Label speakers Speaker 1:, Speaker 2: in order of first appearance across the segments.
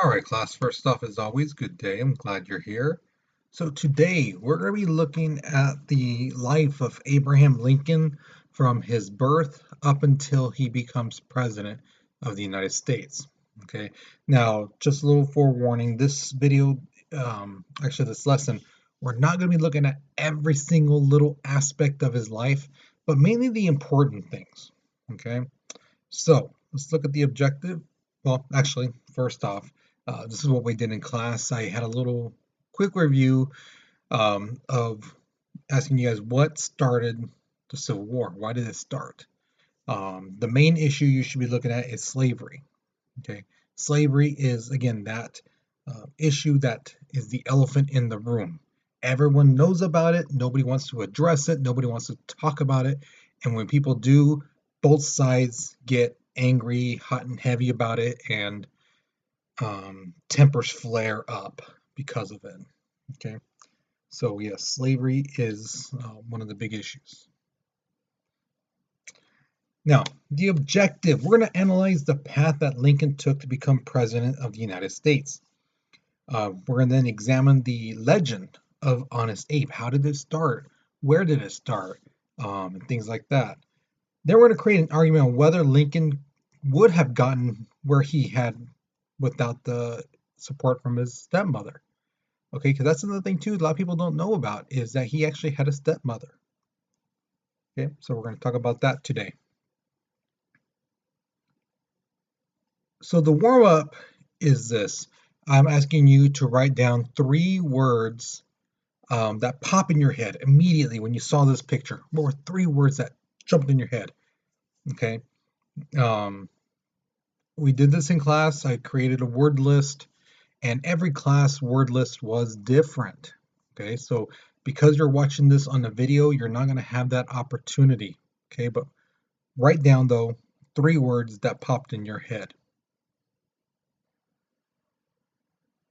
Speaker 1: All right, class, first off, as always, good day. I'm glad you're here. So, today we're going to be looking at the life of Abraham Lincoln from his birth up until he becomes president of the United States. Okay, now, just a little forewarning this video, actually, this lesson, we're not going to be looking at every single little aspect of his life, but mainly the important things. Okay, so let's look at the objective. Well, actually, first off, this is what we did in class. I had a little quick review of asking you guys what started the Civil War. Why did it start? The main issue you should be looking at is slavery. Okay, slavery is again that issue that is the elephant in the room. Everyone knows about it. Nobody wants to address it. Nobody wants to talk about it. And when people do, both sides get angry, hot and heavy about it, and tempers flare up because of it. Okay, so yes, slavery is one of the big issues. Now, the objective, we're going to analyze the path that Lincoln took to become president of the United States. We're going to then examine the legend of Honest Abe. How did it start? Where did it start? And things like that. Then we're going to create an argument on whether Lincoln would have gotten where he had without the support from his stepmother. Okay, because that's another thing too. A lot of people don't know about is that he actually had a stepmother. Okay, so we're going to talk about that today. So the warm up is this. I'm asking you to write down 3 words that pop in your head immediately when you saw this picture. What were 3 words that jumped in your head? Okay. Um, we did this in class. I created a word list, and every class word list was different. Okay, so because you're watching this on the video, you're not going to have that opportunity. Okay, but write down though 3 words that popped in your head.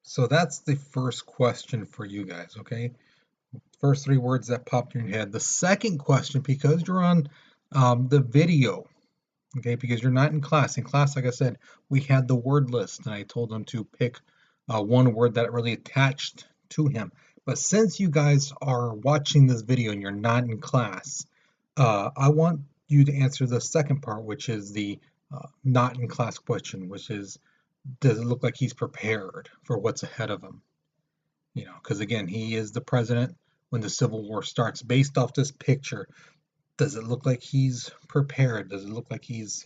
Speaker 1: So that's the first question for you guys. Okay, first 3 words that popped in your head. The second question, because you're on the video, okay, because you're not in class. In class, like I said, we had the word list, and I told them to pick one word that really attached to him. But since you guys are watching this video and you're not in class, I want you to answer the second part, which is the not in class question, which is, does it look like he's prepared for what's ahead of him? You know, because again, he is the president when the Civil War starts. Based off this picture, does it look like he's prepared? Does it look like he's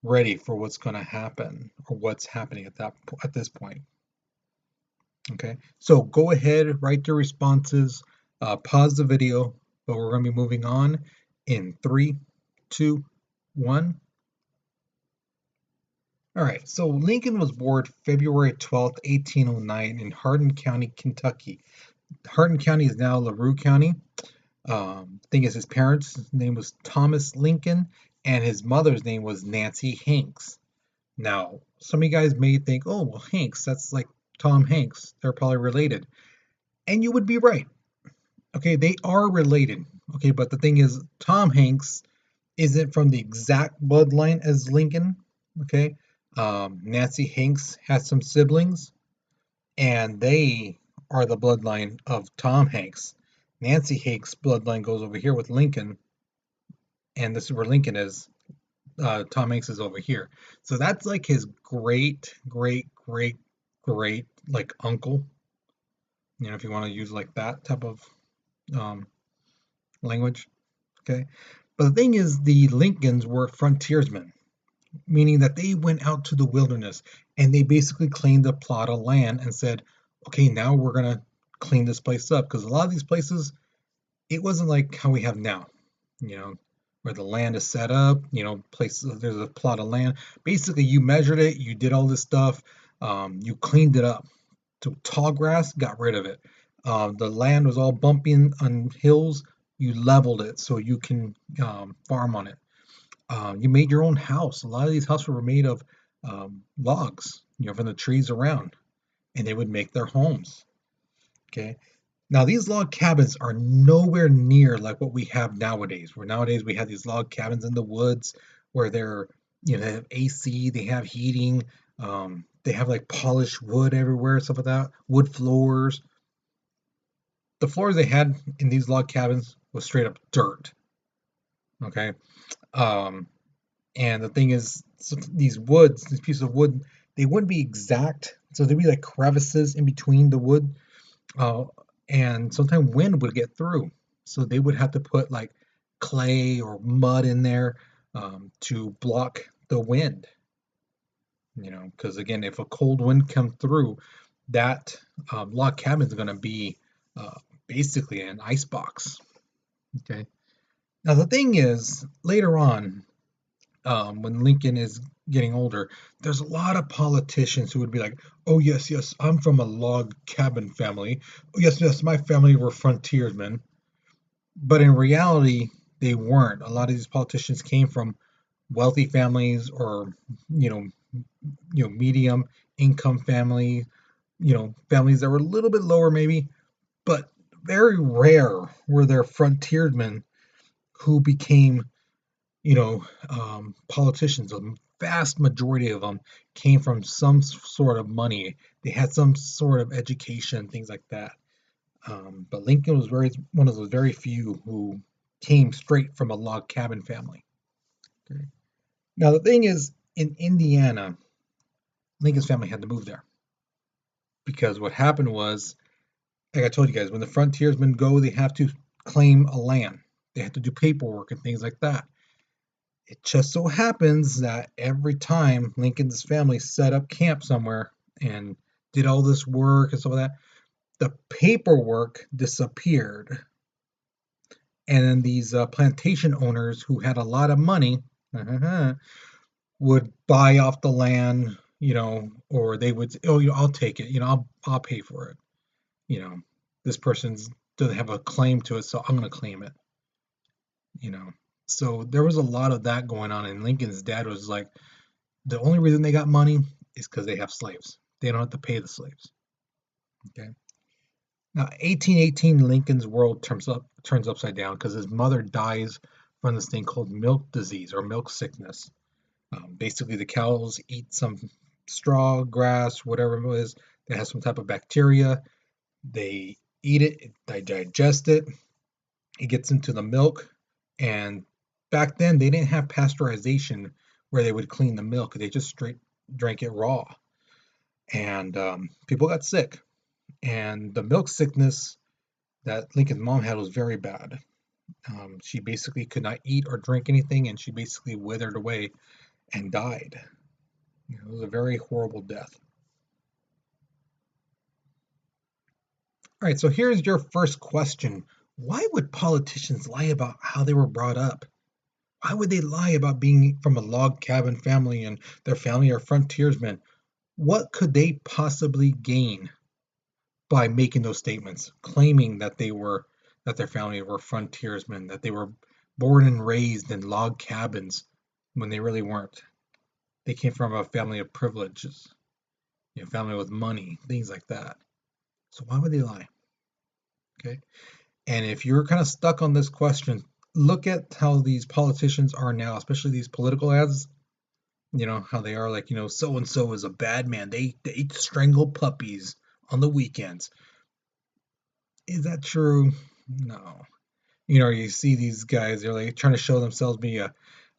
Speaker 1: ready for what's going to happen or what's happening at this point? Okay, so go ahead, write your responses, pause the video, but we're going to be moving on in 3, 2, 1. All right, so Lincoln was born February 12th, 1809 in Hardin County, Kentucky. Hardin County is now LaRue County. Thing is, his parents' name was Thomas Lincoln, and his mother's name was Nancy Hanks. Now, some of you guys may think, oh, well, Hanks, that's like Tom Hanks. They're probably related. And you would be right. Okay, they are related. Okay, but the thing is, Tom Hanks isn't from the exact bloodline as Lincoln. Okay, Nancy Hanks has some siblings, and they are the bloodline of Tom Hanks. Nancy Hanks' bloodline goes over here with Lincoln, and this is where Lincoln is. Tom Hanks is over here. So that's like his great, great, great, great, like uncle. You know, if you want to use like that type of um, language. Okay. But the thing is, the Lincolns were frontiersmen, meaning that they went out to the wilderness and they basically claimed a plot of land and said, okay, now we're going to clean this place up. Because a lot of these places, it wasn't like how we have now, you know, where the land is set up, you know, places, there's a plot of land. Basically, you measured it, you did all this stuff, you cleaned it up. To tall grass, got rid of it. The land was all bumpy on hills, you leveled it so you can farm on it. You made your own house. A lot of these houses were made of logs, you know, from the trees around, and they would make their homes. Okay. Now these log cabins are nowhere near like what we have nowadays. Where nowadays we have these log cabins in the woods where they're, you know, they have AC, they have heating, They have like polished wood everywhere, stuff like that. Wood floors. The floors they had in these log cabins was straight up dirt. Okay. Um, and the thing is, so these woods, these pieces of wood, they wouldn't be exact. So there'd be like crevices in between the wood. Uh, and sometimes wind would get through. So they would have to put like clay or mud in there to block the wind. Because again, if a cold wind comes through, that log cabin is going to be uh, basically an ice box. Okay. Now the thing is, later on, when Lincoln is getting older, there's a lot of politicians who would be like, "Oh yes, yes, I'm from a log cabin family. Oh yes, yes, my family were frontiersmen." But in reality, they weren't. A lot of these politicians came from wealthy families or you know medium income family, families that were a little bit lower maybe, but very rare were there frontiersmen who became politicians. A vast majority of them came from some sort of money. They had some sort of education, things like that. But Lincoln was one of those very few who came straight from a log cabin family. Okay. Now the thing is, in Indiana, Lincoln's family had to move there because what happened was, like I told you guys, when the frontiersmen go, they have to claim a land. They have to do paperwork and things like that. It just so happens that every time Lincoln's family set up camp somewhere and did all this work and stuff like that, the paperwork disappeared. And then these plantation owners who had a lot of money would buy off the land, or they would say, "Oh, I'll take it. I'll pay for it. You know, this person's doesn't have a claim to it, so I'm going to claim it." You know, so there was a lot of that going on, and Lincoln's dad was like, the only reason they got money is because they have slaves. They don't have to pay the slaves. Okay. Now, 1818, Lincoln's world turns upside down because his mother dies from this thing called milk disease or milk sickness. Basically, the cows eat some straw, grass, whatever it is that has some type of bacteria. They eat it, they digest it, it gets into the milk. And back then, they didn't have pasteurization where they would clean the milk. They just straight drank it raw. And people got sick. And the milk sickness that Lincoln's mom had was very bad. She basically could not eat or drink anything, and she basically withered away and died. It was a very horrible death. All right, so here's your first question. Why would politicians lie about how they were brought up? Why would they lie about being from a log cabin family and their family are frontiersmen? What could they possibly gain by making those statements, claiming that their family were frontiersmen, that they were born and raised in log cabins when they really weren't? They came from a family of privileges, family with money, things like that. So why would they lie? Okay. And if you're kind of stuck on this question, look at how these politicians are now, especially these political ads. How they are like, so and so is a bad man. They strangle puppies on the weekends. Is that true? No. You see these guys, they're like trying to show themselves being a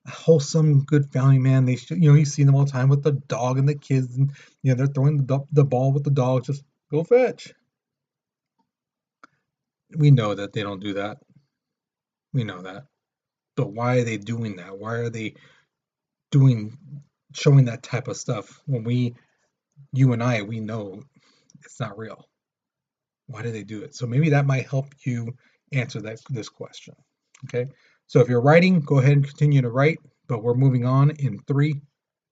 Speaker 1: wholesome, good family man. You see them all the time with the dog and the kids, and they're throwing the ball with the dog. Just go fetch. We know that they don't do that. We know that. But why are they doing that? Why are they doing showing that type of stuff when you and I, we know it's not real? Why do they do it? So maybe that might help you answer this question. Okay. So if you're writing, go ahead and continue to write, but we're moving on in 3,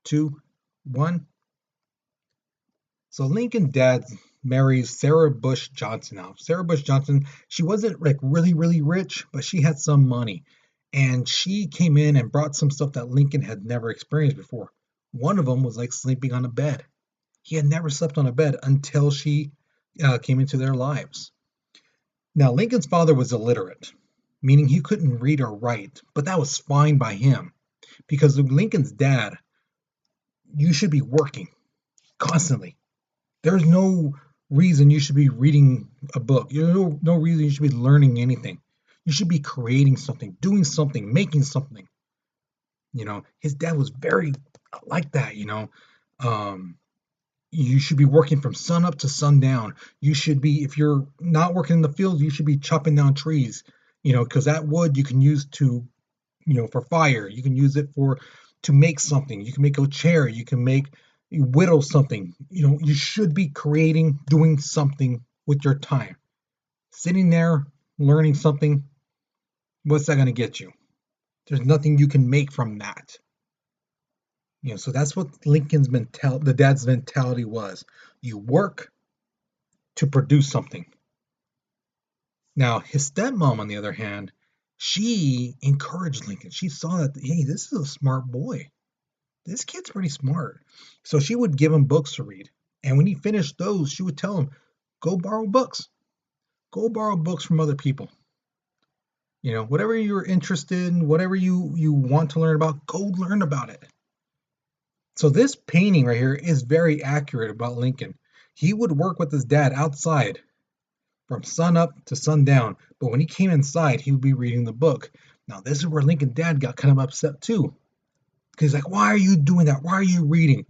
Speaker 1: 2, 1. So Lincoln dad marries Sarah Bush Johnson now. Sarah Bush Johnson, she wasn't like really, really rich, but she had some money. And she came in and brought some stuff that Lincoln had never experienced before. One of them was like sleeping on a bed. He had never slept on a bed until she came into their lives. Now, Lincoln's father was illiterate, meaning he couldn't read or write, but that was fine by him because Lincoln's dad, you should be working. constantly. There's no reason you should be reading a book. There's no reason you should be learning anything. You should be creating something, doing something, making something. His dad was very like that. Um, you should be working from sun up to sundown. You should be, if you're not working in the field, you should be chopping down trees. Because that wood you can use to, for fire. You can use it to make something. You can make a chair. You whittle something. You should be creating, doing something with your time. Sitting there learning something, what's that going to get you? There's nothing you can make from that. So that's what the dad's mentality was. You work to produce something. Now, his stepmom, on the other hand, she encouraged Lincoln. She saw that, hey, this is a smart boy. This kid's pretty smart. So she would give him books to read. And when he finished those, she would tell him, go borrow books. Go borrow books from other people. Whatever you're interested in, whatever you want to learn about, go learn about it. So this painting right here is very accurate about Lincoln. He would work with his dad outside from sun up to sundown, but when he came inside, he would be reading the book. Now, this is where Lincoln's dad got kind of upset too. Because he's like, why are you doing that? Why are you reading?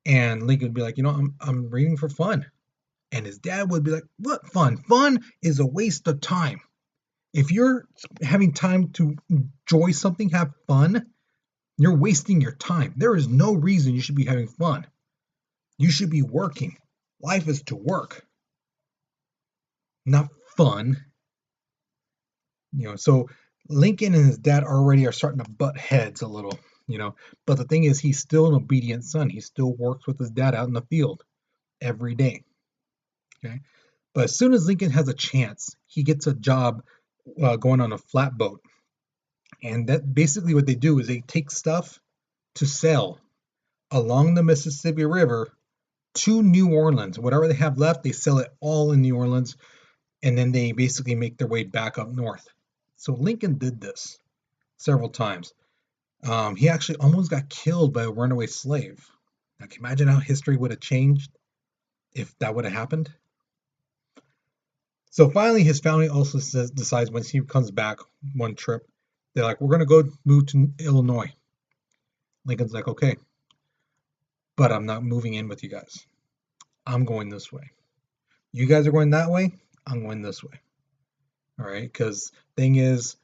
Speaker 1: And Lincoln would be like, I'm reading for fun. And his dad would be like, what fun? Fun is a waste of time. If you're having time to enjoy something, have fun, you're wasting your time. There is no reason you should be having fun. You should be working. Life is to work, not fun. So Lincoln and his dad already are starting to butt heads a little, but the thing is, he's still an obedient son. He still works with his dad out in the field every day. Okay. But as soon as Lincoln has a chance, he gets a job going on a flatboat. And that basically what they do is they take stuff to sell along the Mississippi River to New Orleans. Whatever they have left, they sell it all in New Orleans, and then they basically make their way back up north. So Lincoln did this several times. He actually almost got killed by a runaway slave. Now, can you imagine how history would have changed if that would have happened? So finally, his family also decides once he comes back one trip, they're like, we're going to go move to Illinois. Lincoln's like, okay, but I'm not moving in with you guys. I'm going this way. You guys are going that way. I'm going this way. All right. Because thing is,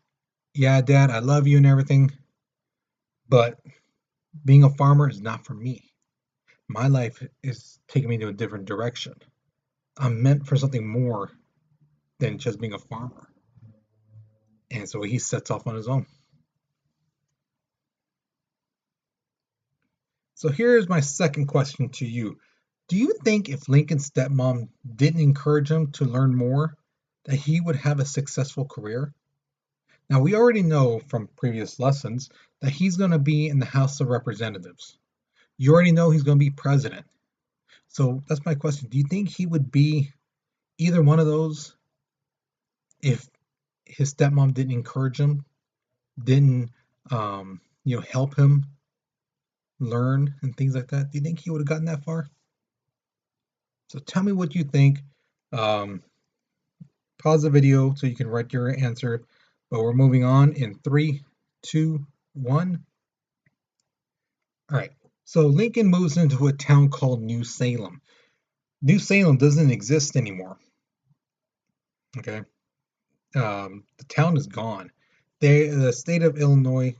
Speaker 1: yeah, Dad, I love you and everything, but being a farmer is not for me. My life is taking me to a different direction. I'm meant for something more than just being a farmer. And so he sets off on his own. So here's my second question to you. Do you think if Lincoln's stepmom didn't encourage him to learn more, that he would have a successful career? Now, we already know from previous lessons that he's going to be in the House of Representatives. You already know he's going to be president. So that's my question. Do you think he would be either one of those if his stepmom didn't encourage him, didn't help him learn and things like that? Do you think he would have gotten that far? So tell me what you think. Um, Pause the video so you can write your answer. But we're moving on in 3, 2, 1. All right. So Lincoln moves into a town called New Salem. New Salem doesn't exist anymore. Okay. The town is gone. The state of Illinois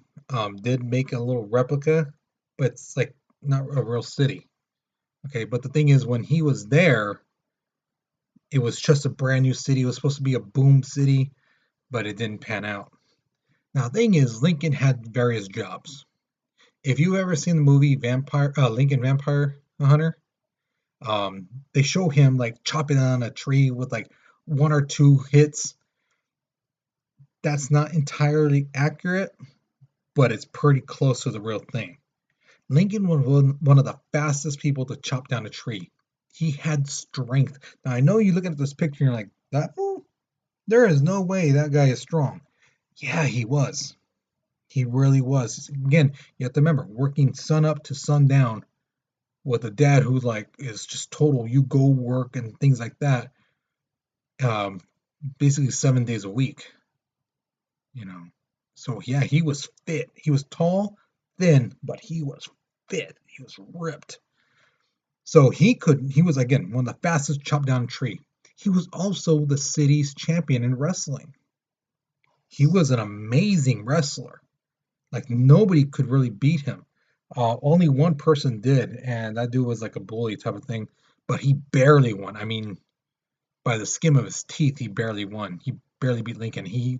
Speaker 1: did make a little replica, but it's like not a real city. Okay. But the thing is, when he was there, it was just a brand new city. It was supposed to be a boom city, but it didn't pan out. Now, the thing is, Lincoln had various jobs. If you ever seen the movie Lincoln Vampire Hunter, they show him like chopping down a tree with like 1 or 2 hits. That's not entirely accurate, but it's pretty close to the real thing. Lincoln was one of the fastest people to chop down a tree. He had strength. Now I know you look at this picture and you're like, that fool? There is no way that guy is strong. Yeah, he was. He really was. Again, you have to remember, working sun up to sundown with a dad who like is just total you go work and things like that, um, basically 7 days a week, you know. So yeah, he was fit. He was tall, thin, but he was fit. He was ripped. So he was again one of the fastest chop down tree. He was also the city's champion in wrestling. He was an amazing wrestler. Like nobody could really beat him. Only one person did, and that dude was like a bully type of thing. But he barely won. I mean, by the skin of his teeth, he barely won. He barely beat Lincoln. He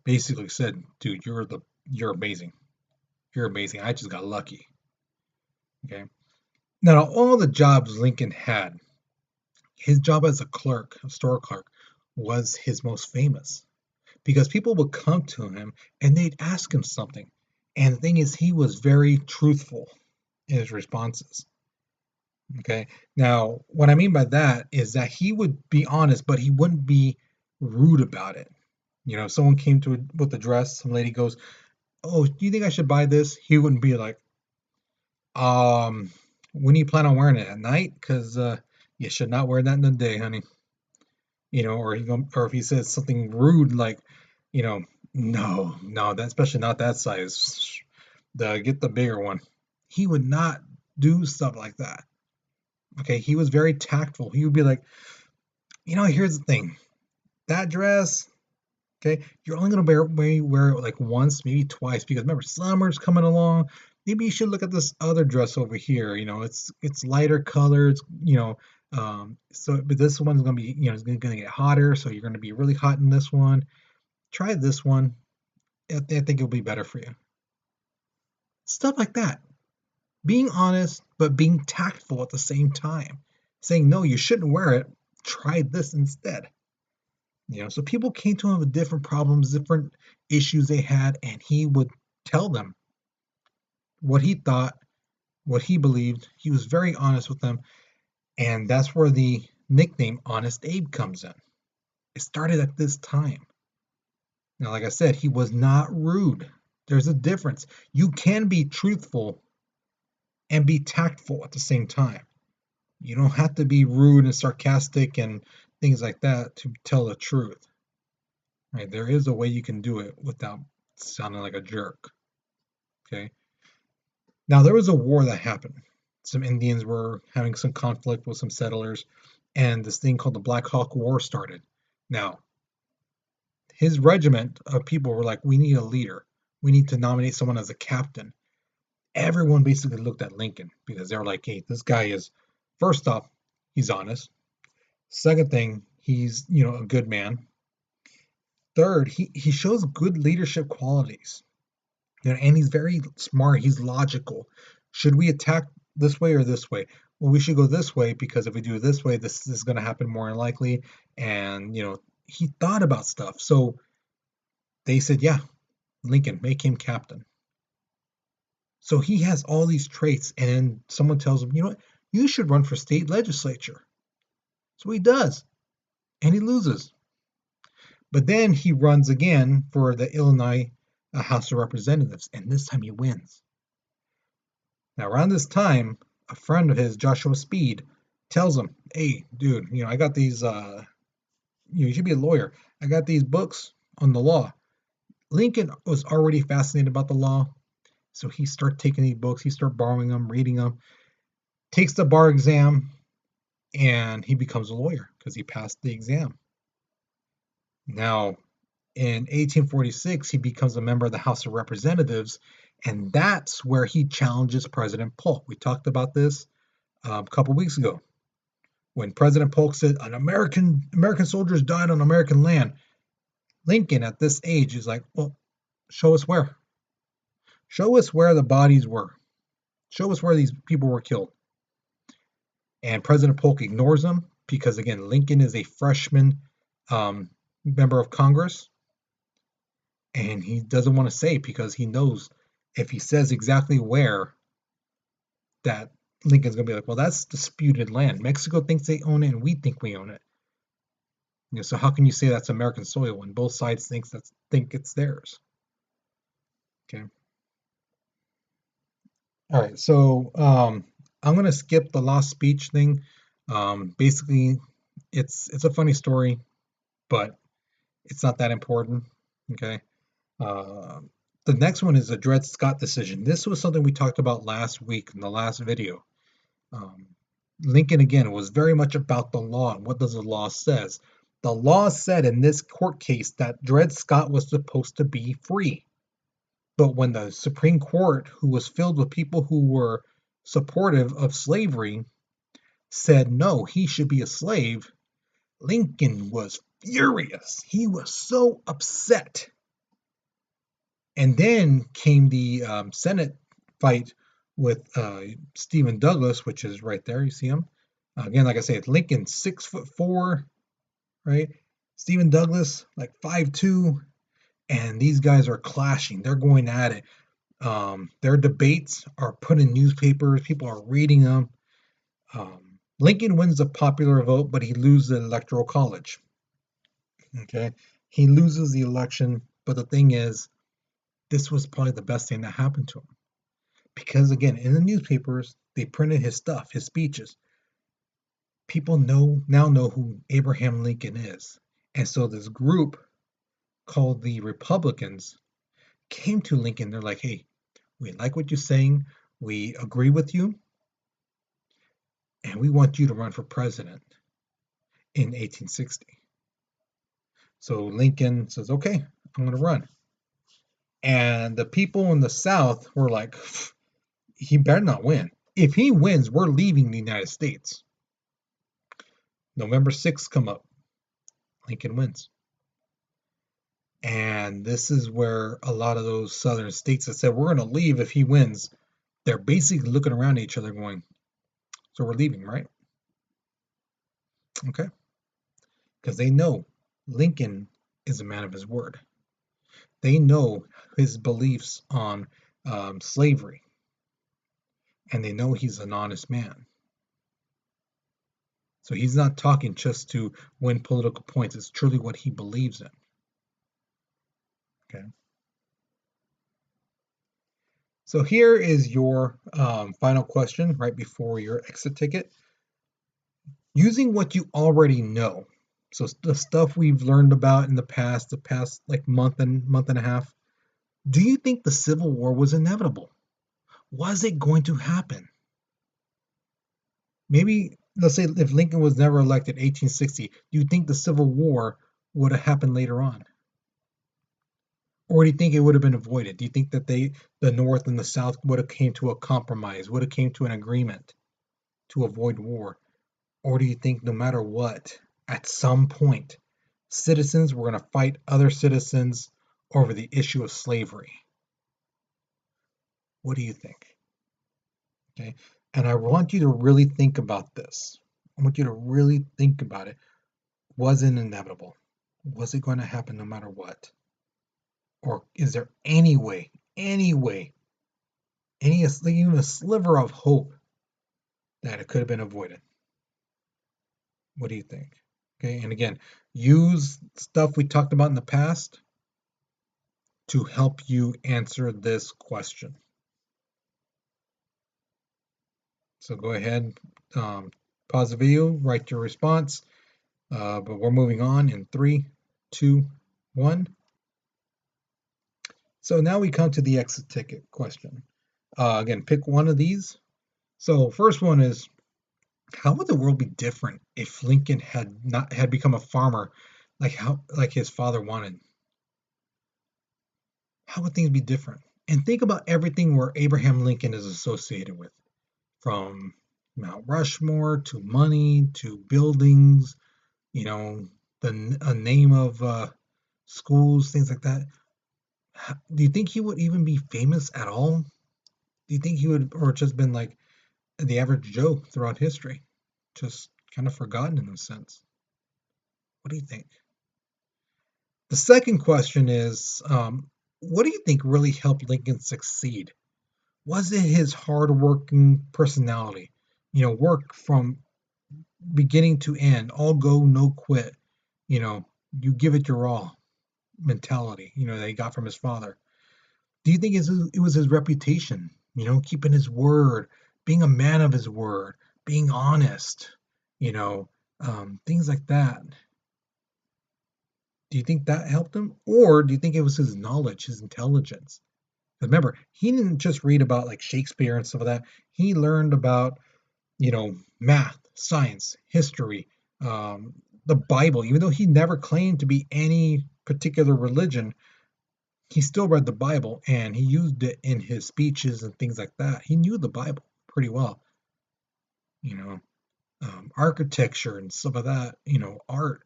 Speaker 1: basically said, "Dude, you're amazing. You're amazing. I just got lucky." Okay. Now, all the jobs Lincoln had, his job as a clerk, a store clerk, was his most famous because people would come to him and they'd ask him something. And the thing is, he was very truthful in his responses. Okay. Now, what I mean by that is that he would be honest, but he wouldn't be rude about it. You know, if someone came to with a dress, some lady goes, "Oh, do you think I should buy this?" He wouldn't be like, um, "When do you plan on wearing it at night? Because you should not wear that in the day, honey." You know, or if he says something rude like, you know, "No, no, that especially not that size. Get the bigger one." He would not do stuff like that. Okay, he was very tactful. He would be like, here's the thing. That dress, okay, you're only gonna wear it like once, maybe twice, because remember, summer's coming along. Maybe you should look at this other dress over here. It's lighter colors, so but this one's gonna be, it's gonna get hotter, so you're gonna be really hot in this one. Try this one. I think it'll be better for you. Stuff like that. Being honest, but being tactful at the same time. Saying, no, you shouldn't wear it. Try this instead. So people came to him with different problems, different issues they had, and he would tell them what he thought, what he believed. He was very honest with them, and that's where the nickname Honest Abe comes in. It started at this time. Now, like I said, he was not rude. There's a difference. You can be truthful and be tactful at the same time. You don't have to be rude and sarcastic and things like that to tell the truth. Right? There is a way you can do it without sounding like a jerk. Okay. Now there was a war that happened. Some Indians were having some conflict with some settlers, and this thing called the Black Hawk War started. Now, his regiment of people were like, "We need a leader. We need to nominate someone as a captain." Everyone basically looked at Lincoln because they were like, "Hey, this guy is, first off, he's honest. Second thing, he's a good man. Third, he shows good leadership qualities. And he's very smart. He's logical. Should we attack this way or this way? Well, we should go this way because if we do it this way, this is going to happen more than likely. And he thought about stuff. So they said, yeah, Lincoln, make him captain. So he has all these traits, and then someone tells him, what, you should run for state legislature. So he does, and he loses. But then he runs again for the Illinois House of Representatives, and this time he wins. Now, around this time, a friend of his, Joshua Speed, tells him, "Hey, dude, I got these. You should be a lawyer. I got these books on the law." Lincoln was already fascinated about the law, so he started taking these books. He started borrowing them, reading them, takes the bar exam, and he becomes a lawyer because he passed the exam. Now, in 1846, he becomes a member of the House of Representatives, and that's where he challenges President Polk. We talked about this a couple weeks ago when President Polk said, "An American soldiers died on American land." Lincoln, at this age, is like, "Well, show us where. Show us where the bodies were. Show us where these people were killed." And President Polk ignores him because, again, Lincoln is a freshman um, member of Congress, and he doesn't want to say because he knows if he says exactly where, that Lincoln's going to be like, "Well, that's disputed land. Mexico thinks they own it, and we think we own it. So how can you say that's American soil when both sides think it's theirs?" Okay. All right. So I'm gonna skip the lost speech thing. Basically, it's a funny story, but it's not that important. Okay. Uh, the next one is the Dred Scott decision. This was something we talked about last week in the last video. Um, Lincoln again was very much about the law and what does the law says. The law said in this court case that Dred Scott was supposed to be free. But when the Supreme Court, who was filled with people who were supportive of slavery, said no, he should be a slave, Lincoln was furious. He was so upset. And then came the Senate fight with Stephen Douglas, which is right there. You see him again. Like I said, Lincoln 6'4", right? Stephen Douglas like 5'2", and these guys are clashing. They're going at it. Their debates are put in newspapers. People are reading them. Lincoln wins the popular vote, but he loses the electoral college. Okay, he loses the election, but the thing is, this was probably the best thing that happened to him because again, in the newspapers, they printed his stuff, his speeches. People now know who Abraham Lincoln is, and so this group called the Republicans came to Lincoln. They're like, "Hey, we like what you're saying. We agree with you, and we want you to run for president in 1860." So Lincoln says, "Okay, I'm going to run." And the people in the South were like, "He better not win. If he wins, we're leaving the United States." November 6th come up. Lincoln wins. And this is where a lot of those southern states that said, "We're going to leave if he wins," they're basically looking around at each other going, "So we're leaving, right?" Okay. Because they know Lincoln is a man of his word. They know his beliefs on slavery, and they know he's an honest man. So he's not talking just to win political points. It's truly what he believes in. Okay. So here is your final question right before your exit ticket. Using what you already know, so the stuff we've learned about in the past like month and a half, do you think the Civil War was inevitable? Was it going to happen? Maybe let's say if Lincoln was never elected 1860, do you think the Civil War would have happened later on? Or do you think it would have been avoided? Do you think that the North and the South would have came to a compromise, would have came to an agreement to avoid war? Or do you think no matter what, at some point, citizens were going to fight other citizens over the issue of slavery? What do you think? Okay. And I want you to really think about this. I want you to really think about it. Was it inevitable? Was it going to happen no matter what? Or is there any way, even a sliver of hope that it could have been avoided? What do you think? Okay, and again, use stuff we talked about in the past to help you answer this question. So go ahead, pause the video, write your response, but we're moving on in 3, 2, 1. So now we come to the exit ticket question. Again, pick one of these. So first one is, how would the world be different if Lincoln had become a farmer like his father wanted? How would things be different? And think about everything where Abraham Lincoln is associated with, from Mount Rushmore to money to buildings, you know, a name of schools, things like that. Do you think he would even be famous at all? Do you think he would, or just been like the average Joe throughout history, just kind of forgotten in a sense? What do you think? The second question is, what do you think really helped Lincoln succeed? Was it his hardworking personality? Work from beginning to end, all go, no quit. You give it your all mentality, that he got from his father. Do you think it was his reputation, keeping his word, being a man of his word, being honest, things like that. Do you think that helped him? Or do you think it was his knowledge, his intelligence? Remember, he didn't just read about like Shakespeare and stuff like that. He learned about, math, science, history, the Bible. Even though he never claimed to be any particular religion, he still read the Bible and he used it in his speeches and things like that. He knew the Bible pretty well, you know, architecture and stuff like that, art.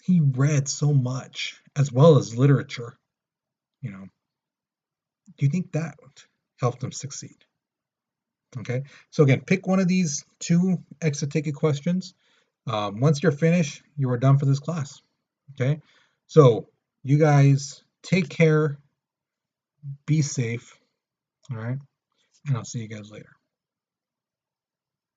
Speaker 1: He read so much as well as literature, you know. Do you think that helped him succeed? Okay, so again, pick one of these two exit ticket questions. Once you're finished, you are done for this class. Okay, so you guys take care, be safe, all right, and I'll see you guys later.